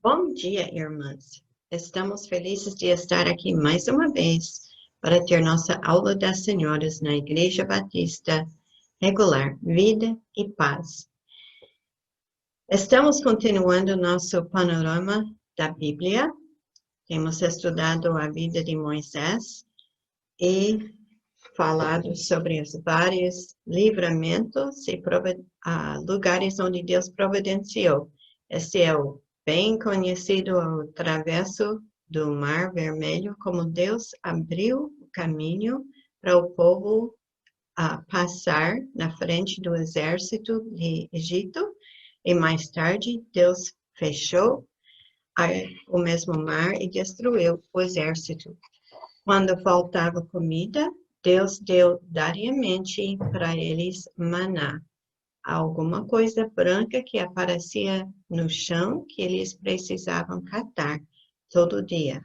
Bom dia, irmãs. Estamos felizes de estar aqui mais uma vez para ter nossa aula das senhoras na Igreja Batista Regular, Vida e Paz. Estamos continuando nosso panorama da Bíblia. Temos estudado a vida de Moisés e falado sobre os vários livramentos e lugares onde Deus providenciou. Este é o bem conhecido o travesso do Mar Vermelho, como Deus abriu o caminho para o povo passar na frente do exército de Egito, e mais tarde Deus fechou o mesmo mar e destruiu o exército. Quando faltava comida, Deus deu diariamente para eles maná, alguma coisa branca que aparecia no chão que eles precisavam catar todo dia.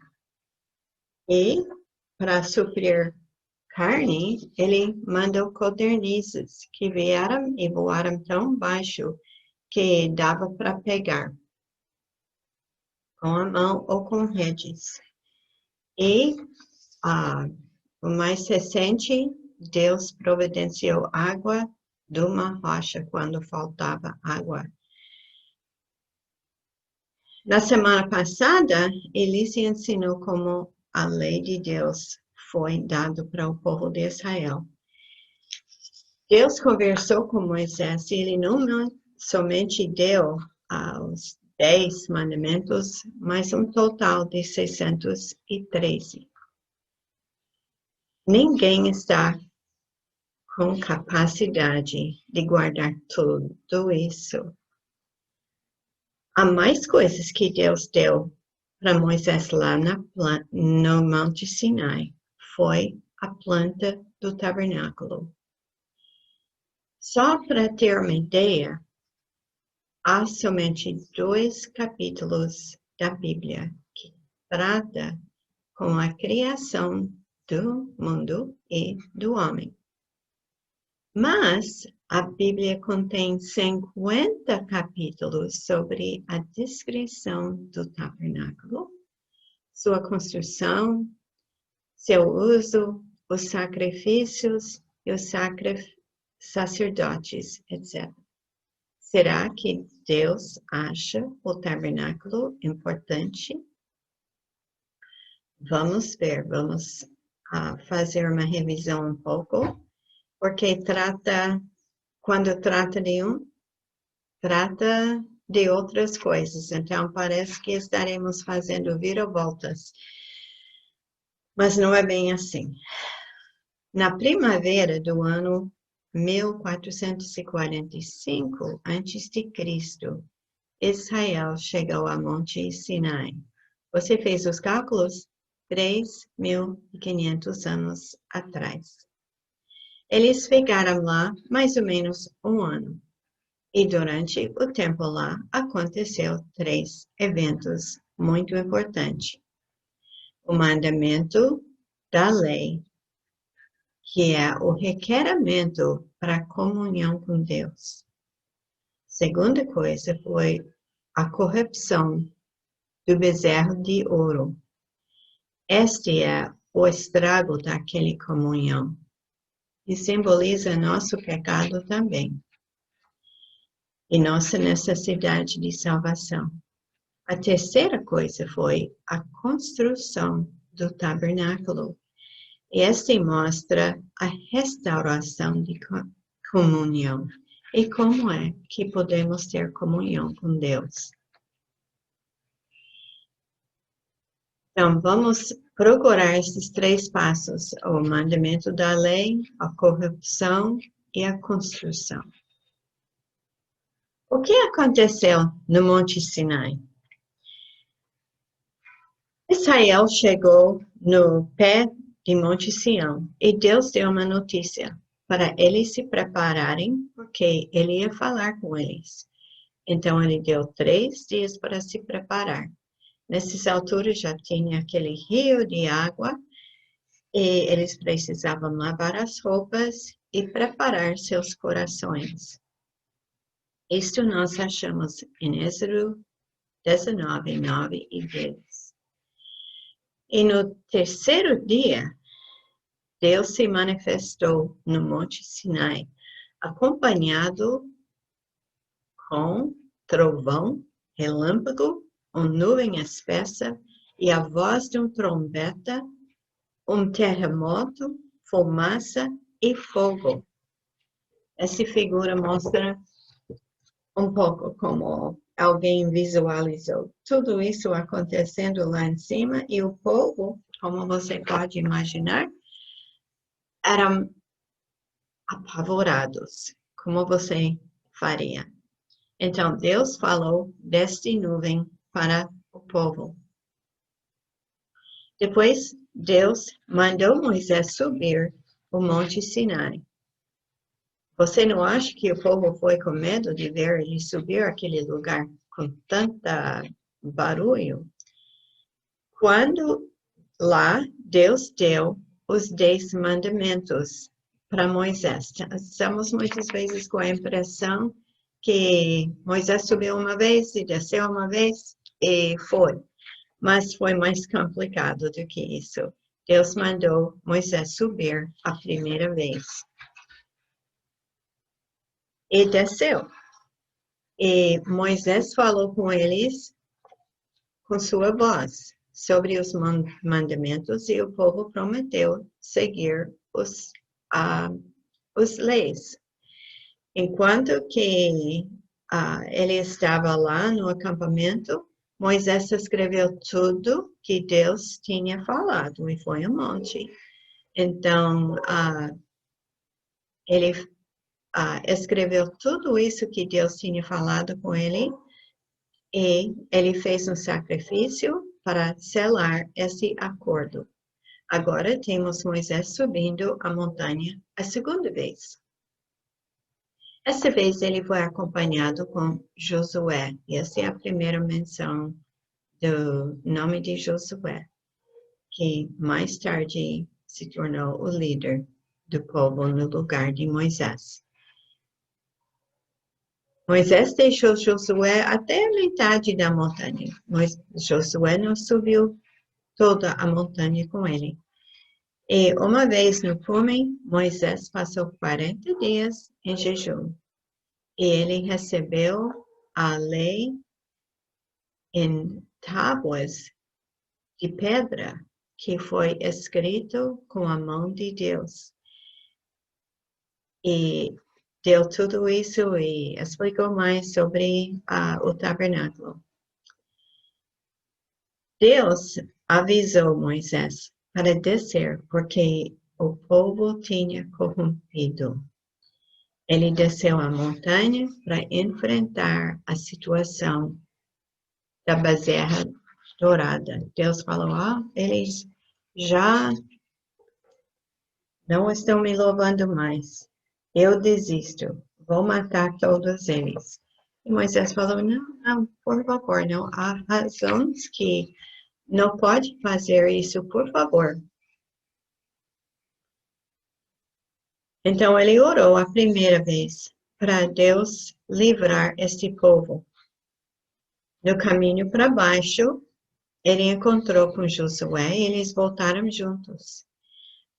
E, para suprir carne, ele mandou codornizes que vieram e voaram tão baixo que dava para pegar com a mão ou com redes. E o mais recente, Deus providenciou água de uma rocha quando faltava água. Na semana passada, Elise ensinou como a lei de Deus foi dada para o povo de Israel. Deus conversou com Moisés e ele não somente deu os 10 mandamentos, mas um total de 613. Ninguém está com capacidade de guardar tudo isso. Há mais coisas que Deus deu para Moisés lá no Monte Sinai. Foi a planta do tabernáculo. Só para ter uma ideia, há somente 2 capítulos da Bíblia que trata com a criação do mundo e do homem. Mas a Bíblia contém 50 capítulos sobre a descrição do tabernáculo, sua construção, seu uso, os sacrifícios e os sacerdotes, etc. Será que Deus acha o tabernáculo importante? Vamos ver, vamos fazer uma revisão um pouco, porque quando trata de trata de outras coisas. Então, parece que estaremos fazendo viravoltas. Mas não é bem assim. Na primavera do ano 1445 a.C., Israel chegou a Monte Sinai. Você fez os cálculos? 3.500 anos atrás. Eles ficaram lá mais ou menos um ano. E durante o tempo lá, aconteceu 3 eventos muito importantes. O mandamento da lei, que é o requerimento para a comunhão com Deus. Segunda coisa foi a corrupção do bezerro de ouro. Este é o estrago daquela comunhão, e simboliza nosso pecado também, e nossa necessidade de salvação. A terceira coisa foi a construção do tabernáculo. E este mostra a restauração de comunhão. E como é que podemos ter comunhão com Deus? Então, vamos procurar esses 3 passos: o mandamento da lei, a corrupção e a construção. O que aconteceu no Monte Sinai? Israel chegou no pé de Monte Sião e Deus deu uma notícia para eles se prepararem, porque ele ia falar com eles. Então, ele deu 3 dias para se preparar. Nessas alturas já tinha aquele rio de água e eles precisavam lavar as roupas e preparar seus corações. Isto nós achamos em Êxodo 19, 9 e 10. E no terceiro dia, Deus se manifestou no Monte Sinai, acompanhado com trovão, relâmpago, uma nuvem espessa e a voz de uma trombeta, terremoto, fumaça e fogo. Essa figura mostra um pouco como alguém visualizou tudo isso acontecendo lá em cima e o povo, como você pode imaginar, eram apavorados. Como você faria? Então, Deus falou desta nuvem para o povo. Depois, Deus mandou Moisés subir o Monte Sinai. Você não acha que o povo foi com medo de ver ele subir aquele lugar com tanta barulho? Quando lá, Deus deu os 10 mandamentos para Moisés. Estamos muitas vezes com a impressão que Moisés subiu uma vez e desceu uma vez e foi. Mas foi mais complicado do que isso. Deus mandou Moisés subir a primeira vez. E desceu. E Moisés falou com eles com sua voz sobre os mandamentos e o povo prometeu seguir os leis. Enquanto que ele estava lá no acampamento, Moisés escreveu tudo que Deus tinha falado e foi um monte. Então, ele escreveu tudo isso que Deus tinha falado com ele e ele fez um sacrifício para selar esse acordo. Agora temos Moisés subindo a montanha a segunda vez. Essa vez ele foi acompanhado com Josué. E essa é a primeira menção do nome de Josué, que mais tarde se tornou o líder do povo no lugar de Moisés. Moisés deixou Josué até a metade da montanha, mas Josué não subiu toda a montanha com ele. E uma vez no cume, Moisés passou 40 dias em jejum. E ele recebeu a lei em tábuas de pedra que foi escrito com a mão de Deus. E deu tudo isso e explicou mais sobre o tabernáculo. Deus avisou Moisés para descer, porque o povo tinha corrompido. Ele desceu a montanha para enfrentar a situação da bezerra dourada. Deus falou, eles já não estão me louvando mais. Eu desisto, vou matar todos eles. E Moisés falou, não, por favor, não há razões que não pode fazer isso, por favor. Então ele orou a primeira vez para Deus livrar este povo. No caminho para baixo, ele encontrou com Josué e eles voltaram juntos.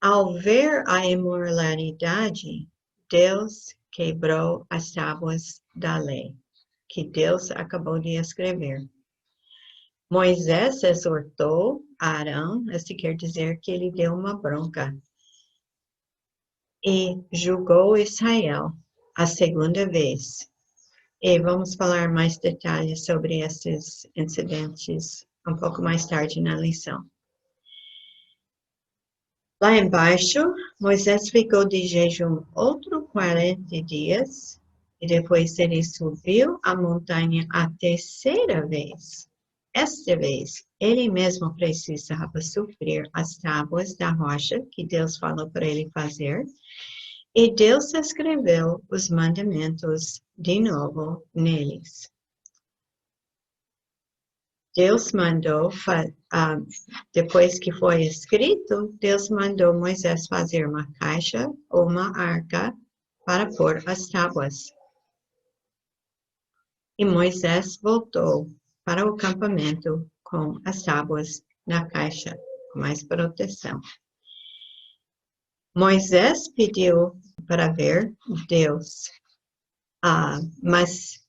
Ao ver a imoralidade, Deus quebrou as tábuas da lei, que Deus acabou de escrever. Moisés exortou Arão, isso quer dizer que ele deu uma bronca, e julgou Israel a segunda vez. E vamos falar mais detalhes sobre esses incidentes um pouco mais tarde na lição. Lá embaixo, Moisés ficou de jejum outros 40 dias, e depois ele subiu a montanha a terceira vez. Esta vez, ele mesmo precisava suprir as tábuas da rocha que Deus falou para ele fazer, e Deus escreveu os mandamentos de novo neles. Deus mandou, depois que foi escrito, Deus mandou Moisés fazer uma caixa ou uma arca para pôr as tábuas. E Moisés voltou para o acampamento com as tábuas na caixa, com mais proteção. Moisés pediu para ver Deus, mas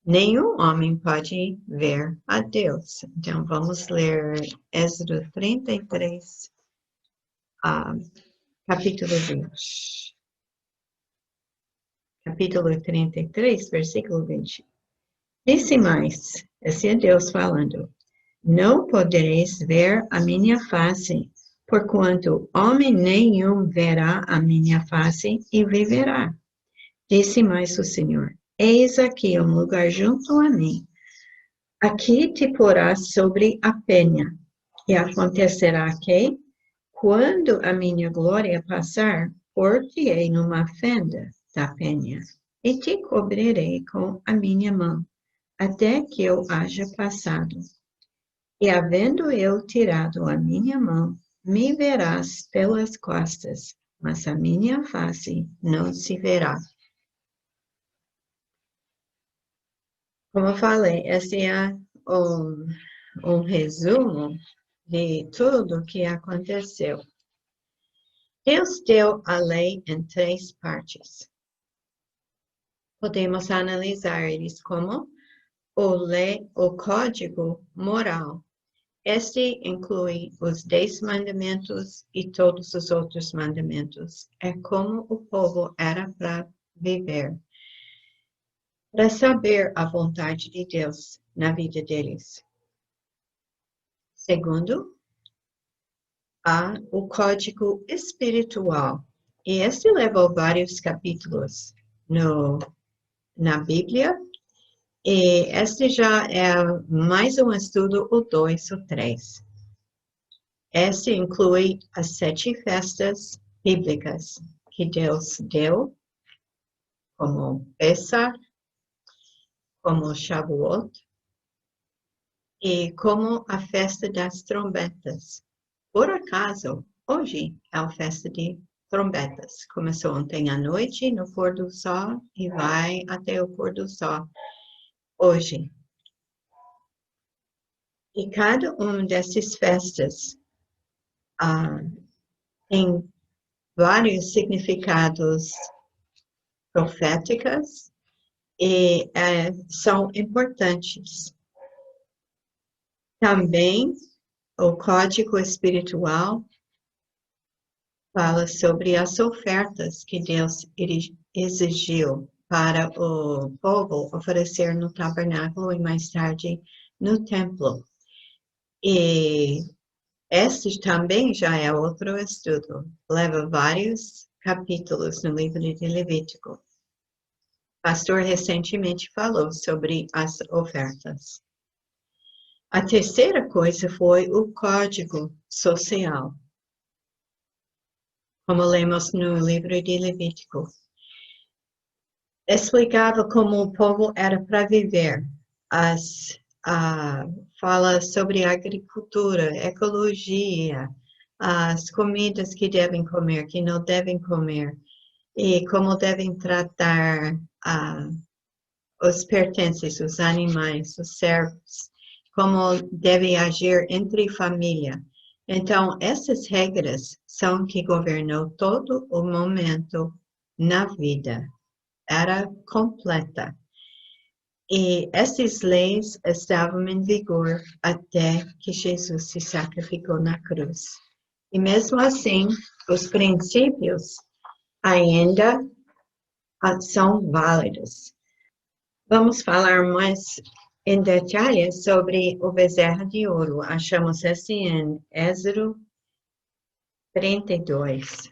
nenhum homem pode ver a Deus. Então, vamos ler Êxodo 33, capítulo 20. Capítulo 33, versículo 20. Disse mais, esse é Deus falando, não podereis ver a minha face, porquanto homem nenhum verá a minha face e viverá. Disse mais o Senhor, eis aqui um lugar junto a mim. Aqui te porás sobre a penha, e acontecerá que, quando a minha glória passar, pôr-te-ei numa fenda da penha, e te cobrirei com a minha mão, até que eu haja passado. E havendo eu tirado a minha mão, me verás pelas costas, mas a minha face não se verá. Como eu falei, esse é um resumo de tudo que aconteceu. Deus deu a lei em 3 partes. Podemos analisar eles como o código moral. Este inclui os 10 mandamentos e todos os outros mandamentos. É como o povo era para viver. Para saber a vontade de Deus na vida deles. Segundo, há o código espiritual. E este levou vários capítulos na Bíblia. E este já é mais um estudo, o 2 ou 3. Este inclui as 7 festas bíblicas que Deus deu, como Pessah, como Shavuot, e como a festa das trombetas. Por acaso, hoje é a festa de trombetas. Começou ontem à noite, no pôr do sol, e vai até o pôr do sol hoje. E cada uma dessas festas tem vários significados proféticos e são importantes. Também o código espiritual fala sobre as ofertas que Deus exigiu para o povo oferecer no tabernáculo e mais tarde no templo. E este também já é outro estudo. Leva vários capítulos no livro de Levítico. O pastor recentemente falou sobre as ofertas. A terceira coisa foi o código social. Como lemos no livro de Levítico. Explicava como o povo era para viver. Fala sobre agricultura, ecologia, as comidas que devem comer, que não devem comer, e como devem tratar os pertences, os animais, os servos, como devem agir entre família. Então, essas regras são que governou todo o momento na vida. Era completa. E essas leis estavam em vigor até que Jesus se sacrificou na cruz. E mesmo assim, os princípios ainda são válidos. Vamos falar mais em detalhe sobre o bezerro de ouro. Achamos esse em Êxodo 32.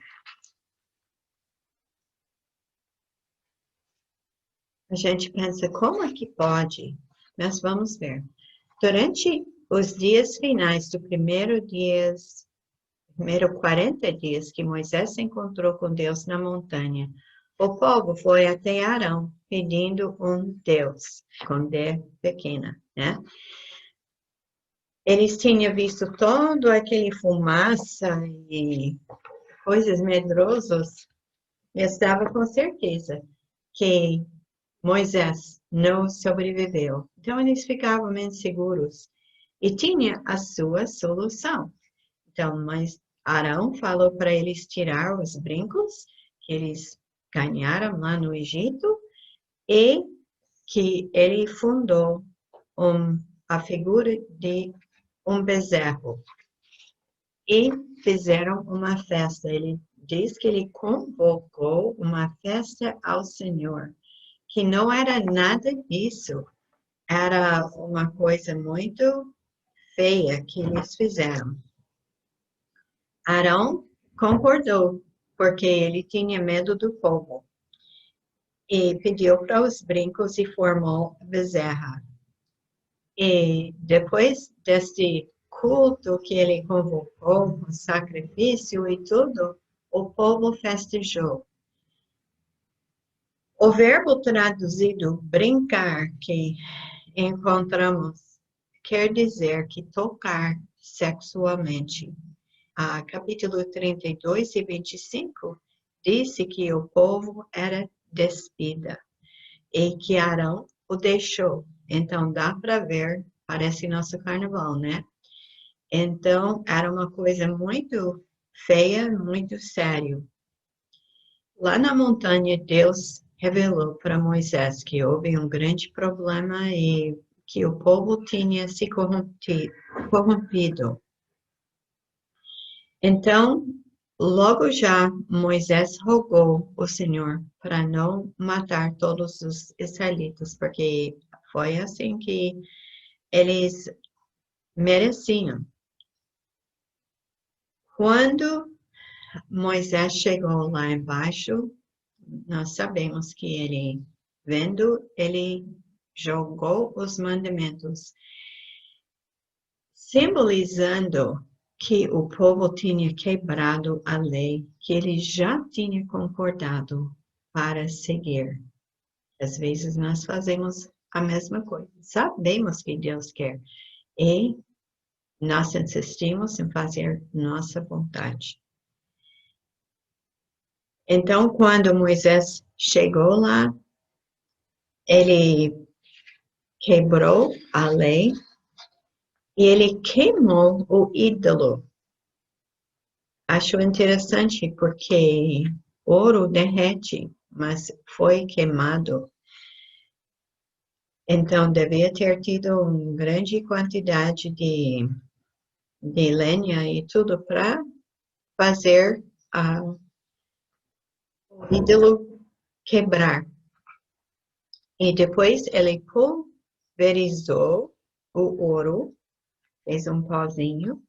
A gente pensa, como é que pode? Mas vamos ver. Durante os dias finais do primeiro 40 dias que Moisés se encontrou com Deus na montanha, o povo foi até Arão pedindo um Deus, com D pequena, né? Eles tinham visto todo aquele fumaça e coisas medrosas e estava com certeza que Moisés não sobreviveu. Então, eles ficavam inseguros e tinha a sua solução. Então, mas Arão falou para eles tirar os brincos que eles ganharam lá no Egito e que ele fundou a figura de um bezerro e fizeram uma festa. Ele diz que ele convocou uma festa ao Senhor, que não era nada disso, era uma coisa muito feia que eles fizeram. Arão concordou, porque ele tinha medo do povo, e pediu para os brincos e formou a bezerra. E depois desse culto que ele convocou, com sacrifício e tudo, o povo festejou. O verbo traduzido brincar que encontramos quer dizer que tocar sexualmente. Capítulo 32 e 25 disse que o povo era despida e que Arão o deixou. Então, dá para ver, parece nosso carnaval, né? Então, era uma coisa muito feia, muito sério. Lá na montanha, Deus revelou para Moisés que houve um grande problema e que o povo tinha se corrompido. Então, logo já, Moisés rogou o Senhor para não matar todos os israelitas, porque foi assim que eles mereciam. Quando Moisés chegou lá embaixo, nós sabemos que ele jogou os mandamentos, simbolizando que o povo tinha quebrado a lei que ele já tinha concordado para seguir. Às vezes nós fazemos a mesma coisa. Sabemos que Deus quer e nós insistimos em fazer nossa vontade. Então, quando Moisés chegou lá, ele quebrou a lei e ele queimou o ídolo. Acho interessante porque ouro derrete, mas foi queimado. Então, devia ter tido uma grande quantidade de lenha e tudo para fazer o ídolo quebrar. E depois ele pulverizou o ouro, fez um pozinho,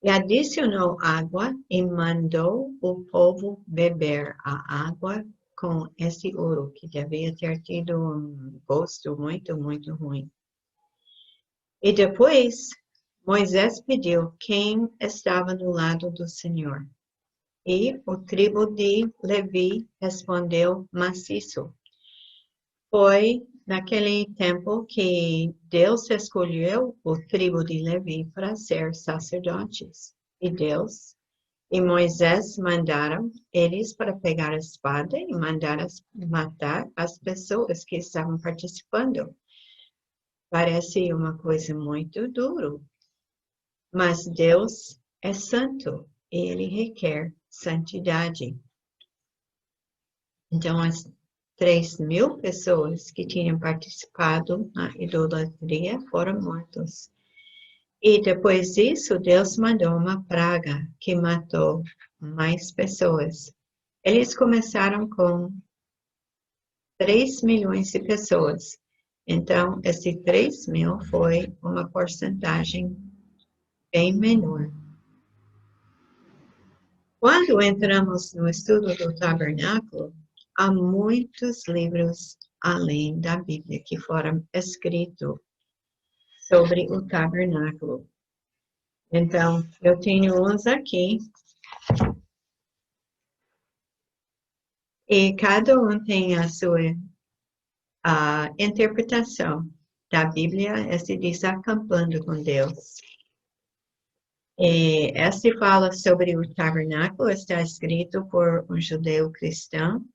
e adicionou água e mandou o povo beber a água com esse ouro, que devia ter tido um gosto muito, muito ruim. E depois, Moisés pediu quem estava no lado do Senhor. E o tribo de Levi respondeu maciço. Foi naquele tempo que Deus escolheu o tribo de Levi para ser sacerdotes. E Deus e Moisés mandaram eles para pegar a espada e matar as pessoas que estavam participando. Parece uma coisa muito dura, mas Deus é santo e Ele requer santidade. Então, as 3.000 pessoas que tinham participado na idolatria foram mortos. E depois disso, Deus mandou uma praga que matou mais pessoas. Eles começaram com 3 milhões de pessoas. Então, esse 3.000 foi uma porcentagem bem menor. Quando entramos no estudo do tabernáculo, há muitos livros além da Bíblia que foram escritos sobre o tabernáculo. Então, eu tenho uns aqui. E cada um tem a sua interpretação da Bíblia. Esse diz acampando com Deus. E esse fala sobre o tabernáculo, está escrito por um judeu cristão.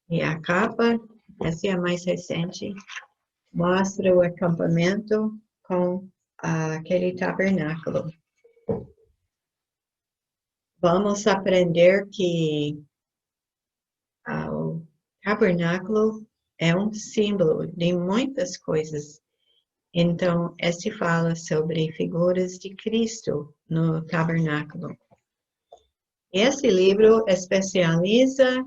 E a capa essa é a mais recente, mostra o acampamento com aquele tabernáculo. Vamos aprender que o tabernáculo é um símbolo de muitas coisas. Então, esse fala sobre figuras de Cristo no tabernáculo. Esse livro especializa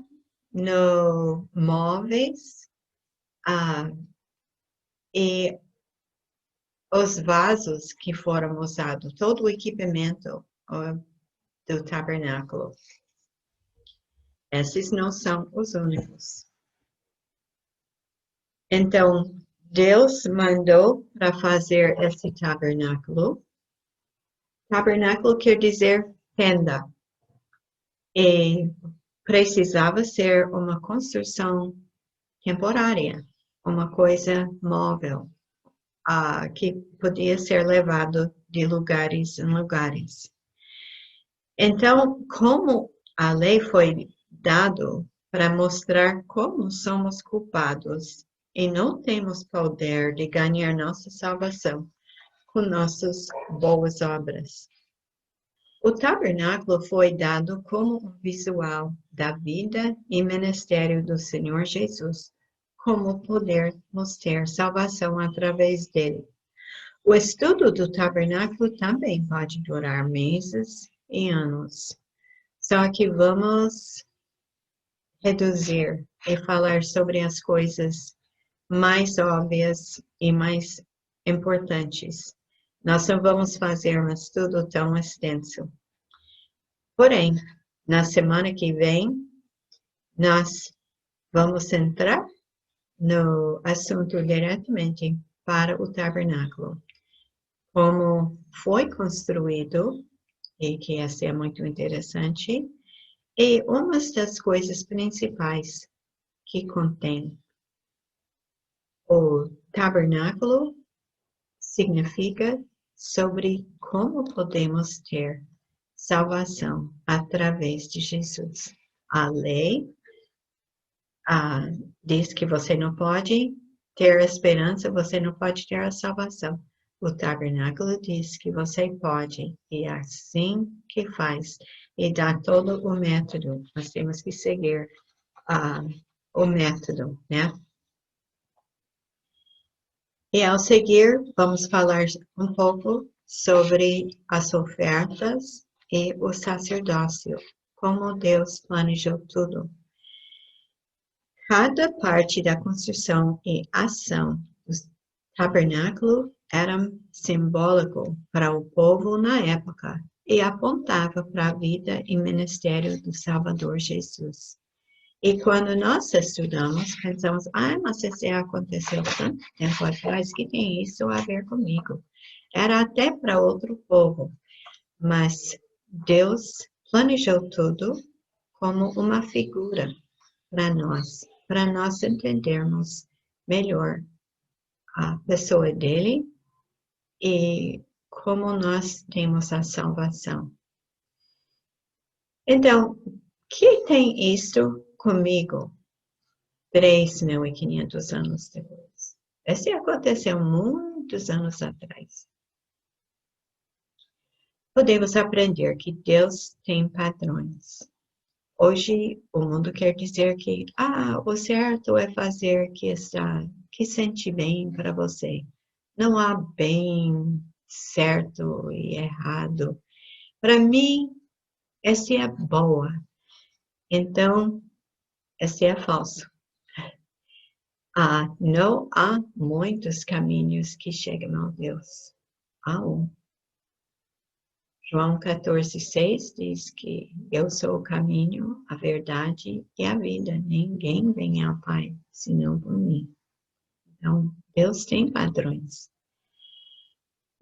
no móveis e os vasos que foram usados, todo o equipamento do tabernáculo. Esses não são os únicos. Então, Deus mandou para fazer esse tabernáculo. Tabernáculo quer dizer tenda. E precisava ser uma construção temporária, uma coisa móvel, que podia ser levado de lugares em lugares. Então, como a lei foi dada para mostrar como somos culpados e não temos poder de ganhar nossa salvação com nossas boas obras. O tabernáculo foi dado como um visual da vida e ministério do Senhor Jesus, como podermos ter salvação através dele. O estudo do tabernáculo também pode durar meses e anos. Só que vamos reduzir e falar sobre as coisas mais óbvias e mais importantes. Nós não vamos fazer um estudo tão extenso. Porém, na semana que vem, nós vamos entrar no assunto diretamente para o tabernáculo. Como foi construído, e que essa é muito interessante, e uma das coisas principais que contém o tabernáculo significa sobre como podemos ter salvação através de Jesus. A lei diz que você não pode ter esperança, você não pode ter a salvação. O tabernáculo diz que você pode, e é assim que faz, e dá todo o método. Nós temos que seguir o método, né? E ao seguir, vamos falar um pouco sobre as ofertas e o sacerdócio, como Deus planejou tudo. Cada parte da construção e ação do tabernáculo era simbólico para o povo na época e apontava para a vida e ministério do Salvador Jesus. E quando nós estudamos, pensamos, mas isso aconteceu tanto tempo atrás, que tem isso a ver comigo. Era até para outro povo, mas Deus planejou tudo como uma figura para nós entendermos melhor a pessoa dele e como nós temos a salvação. Então, que tem isso comigo 3.500 anos depois? Isso aconteceu muitos anos atrás. Podemos aprender que Deus tem padrões. Hoje, o mundo quer dizer que, o certo é fazer que sente bem para você. Não há bem certo e errado. Para mim, essa é boa. Então, esse é falso. Não há muitos caminhos que chegam a Deus. Há um. João 14,6 diz que eu sou o caminho, a verdade e a vida. Ninguém vem ao Pai senão por mim. Então, Deus tem padrões.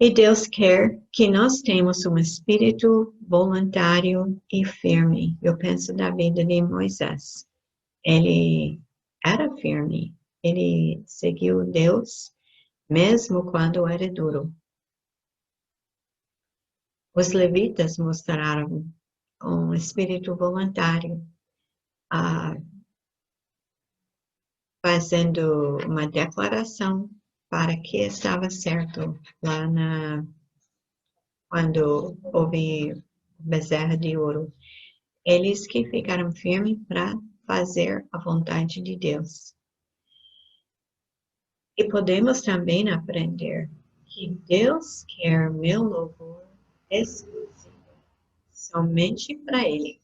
E Deus quer que nós tenhamos um espírito voluntário e firme. Eu penso na vida de Moisés. Ele era firme. Ele seguiu Deus, mesmo quando era duro. Os levitas mostraram um espírito voluntário, fazendo uma declaração para que estava certo lá quando houve bezerra de ouro. Eles que ficaram firmes para fazer a vontade de Deus. E podemos também aprender que Deus quer meu louvor exclusivo, somente para Ele.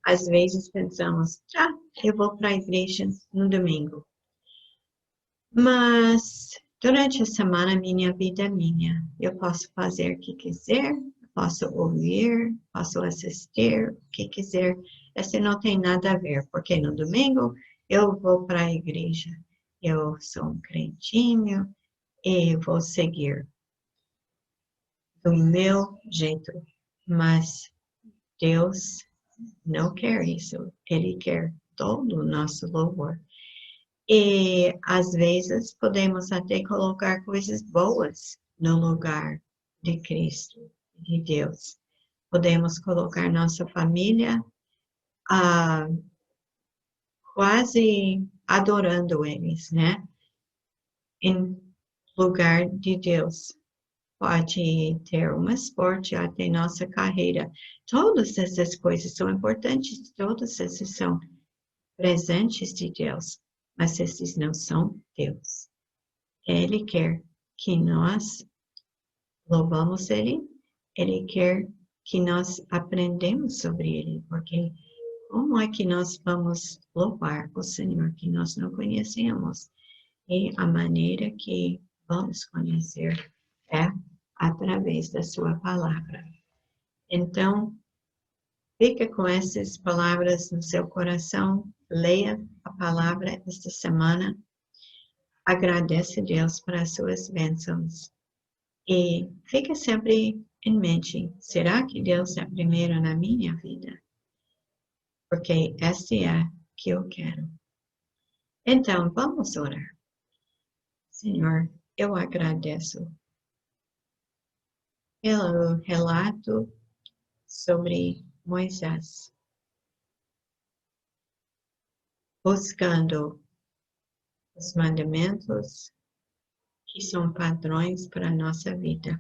Às vezes pensamos, eu vou para a igreja no domingo. Mas durante a semana, minha vida é minha. Eu posso fazer o que quiser, posso ouvir, posso assistir, o que quiser. Esse não tem nada a ver, porque no domingo eu vou para a igreja. Eu sou um crentinho e vou seguir do meu jeito. Mas Deus não quer isso. Ele quer todo o nosso louvor. E, às vezes, podemos até colocar coisas boas no lugar de Cristo, de Deus. Podemos colocar nossa família quase adorando eles, né? Em lugar de Deus. Pode ter um esporte, até nossa carreira. Todas essas coisas são importantes, todas essas são presentes de Deus, mas esses não são Deus. Ele quer que nós louvamos Ele, Ele quer que nós aprendemos sobre Ele, porque como é que nós vamos louvar o Senhor que nós não conhecemos? E a maneira que vamos conhecer é através da sua palavra. Então, fica com essas palavras no seu coração, leia a palavra esta semana, agradece a Deus por as suas bênçãos e fica sempre em mente, será que Deus é primeiro na minha vida? Porque esse é que eu quero. Então, vamos orar. Senhor, eu agradeço pelo relato sobre Moisés, buscando os mandamentos que são padrões para a nossa vida.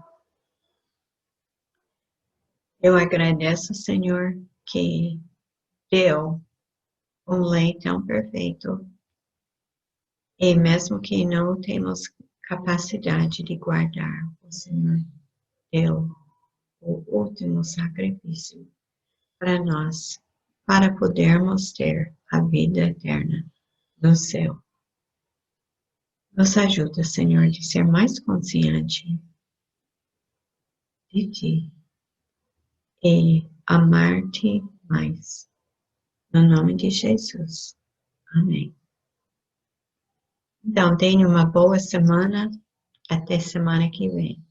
Eu agradeço, Senhor, que deu um lei tão perfeito e mesmo que não temos capacidade de guardar, o Senhor deu o último sacrifício para nós, para podermos ter a vida eterna no céu. Nos ajuda, Senhor, de ser mais consciente de Ti e amar-te mais. No nome de Jesus. Amém. Então, tenha uma boa semana. Até semana que vem.